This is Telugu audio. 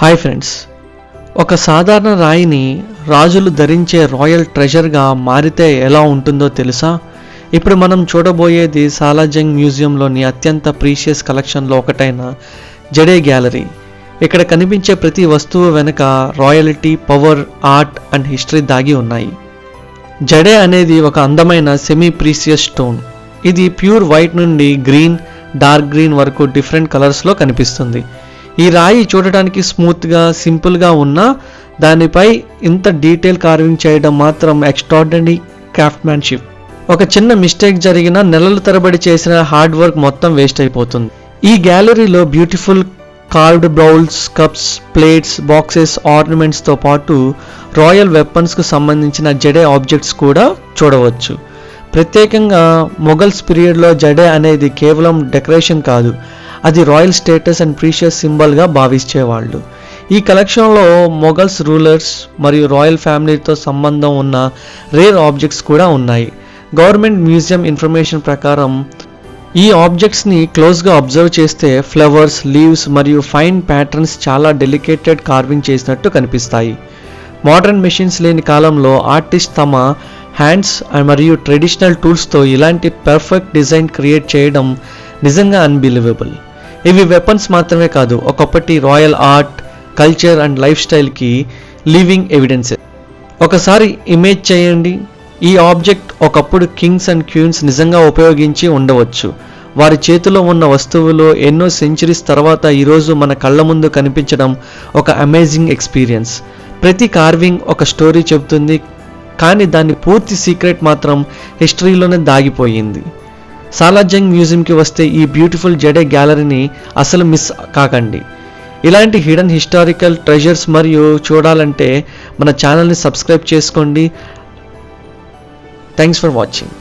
హాయ్ ఫ్రెండ్స్, ఒక సాధారణ రాయిని రాజులు ధరించే రాయల్ ట్రెజర్గా మారితే ఎలా ఉంటుందో తెలుసా? ఇప్పుడు మనం చూడబోయేది సాలార్జంగ్ మ్యూజియంలోని అత్యంత ప్రీషియస్ కలెక్షన్లో ఒకటైన జడే గ్యాలరీ. ఇక్కడ కనిపించే ప్రతి వస్తువు వెనుక royalty, power, art and history దాగి ఉన్నాయి. జడే అనేది ఒక అందమైన సెమీ ప్రీషియస్ స్టోన్. ఇది ప్యూర్ వైట్ నుండి గ్రీన్, డార్క్ గ్రీన్ వరకు డిఫరెంట్ కలర్స్లో కనిపిస్తుంది. ఈ రాయి చూడటానికి స్మూత్గా, సింపుల్గా ఉన్నా దానిపై ఇంత డీటెయిల్ కార్వింగ్ చేయడం మాత్రం ఎక్స్ట్రార్డినరీ క్రాఫ్ట్మ్యాన్షిప్. ఒక చిన్న మిస్టేక్ జరిగినా నెలల తరబడి చేసిన హార్డ్ వర్క్ మొత్తం వేస్ట్ అయిపోతుంది. ఈ గ్యాలరీలో beautiful carved bowls, cups, plates, boxes, ఆర్నమెంట్స్తో పాటు రాయల్ వెపన్స్కు సంబంధించిన జడే ఆబ్జెక్ట్స్ కూడా చూడవచ్చు. ప్రత్యేకంగా మొఘల్స్ పీరియడ్లో జడే అనేది కేవలం డెకరేషన్ కాదు, అది రాయల్ స్టేటస్ అండ్ ప్రీషియస్ సింబల్గా భావించేవాళ్ళు. ఈ కలెక్షన్లో మొఘల్స్ రూలర్స్ మరియు రాయల్ ఫ్యామిలీతో సంబంధం ఉన్న రేర్ ఆబ్జెక్ట్స్ కూడా ఉన్నాయి. గవర్నమెంట్ మ్యూజియం ఇన్ఫర్మేషన్ ప్రకారం ఈ ఆబ్జెక్ట్స్ని క్లోజ్గా అబ్జర్వ్ చేస్తే ఫ్లవర్స్, లీవ్స్ మరియు ఫైన్ ప్యాటర్న్స్ చాలా డెలికేటెడ్ కార్వింగ్ చేసినట్టు కనిపిస్తాయి. మోడర్న్ మెషిన్స్ లేని కాలంలో ఆర్టిస్ట్ తమ హ్యాండ్స్ మరియు ట్రెడిషనల్ టూల్స్తో ఇలాంటి పర్ఫెక్ట్ డిజైన్ క్రియేట్ చేయడం నిజంగా అన్బిలీవబుల్. ఇవి వెపన్స్ మాత్రమే కాదు, ఒకప్పటి రాయల్ ఆర్ట్, కల్చర్ అండ్ లైఫ్ స్టైల్కి లివింగ్ ఎవిడెన్సెస్. ఒకసారి ఇమేజ్ చేయండి, ఈ ఆబ్జెక్ట్ ఒకప్పుడు కింగ్స్ అండ్ క్వీన్స్ నిజంగా ఉపయోగించి ఉండవచ్చు. వారి చేతిలో ఉన్న వస్తువులు ఎన్నో సెంచరీస్ తర్వాత ఈరోజు మన కళ్ళ ముందు కనిపించడం ఒక అమేజింగ్ ఎక్స్పీరియన్స్. ప్రతి కార్వింగ్ ఒక స్టోరీ చెబుతుంది, కానీ దాని పూర్తి సీక్రెట్ మాత్రం హిస్టరీలోనే దాగిపోయింది. సాలార్జంగ్ మ్యూజియంకి వస్తే ఈ బ్యూటిఫుల్ జడే గ్యాలరీని అసలు మిస్ కాకండి. ఇలాంటి హిడెన్ హిస్టారికల్ ట్రెజర్స్ మరియు చూడాలంటే మన ఛానల్ని సబ్స్క్రైబ్ చేసుకోండి. Thanks for watching.